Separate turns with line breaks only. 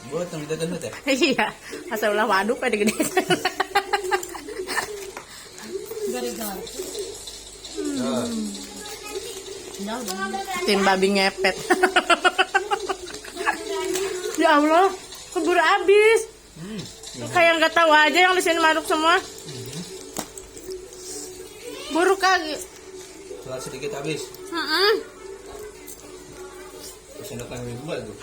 Buat yang gendut ya.
Iya, asal ulah waduk pada gede.
Gara-gara.
Oh.
Tim babi ngepet. Ya Allah, keburu habis. Kayak nggak tahu aja yang di sini maruk semua. Buruk kali.
Telat sedikit habis.
Heeh.
Sendok yang kedua tuh.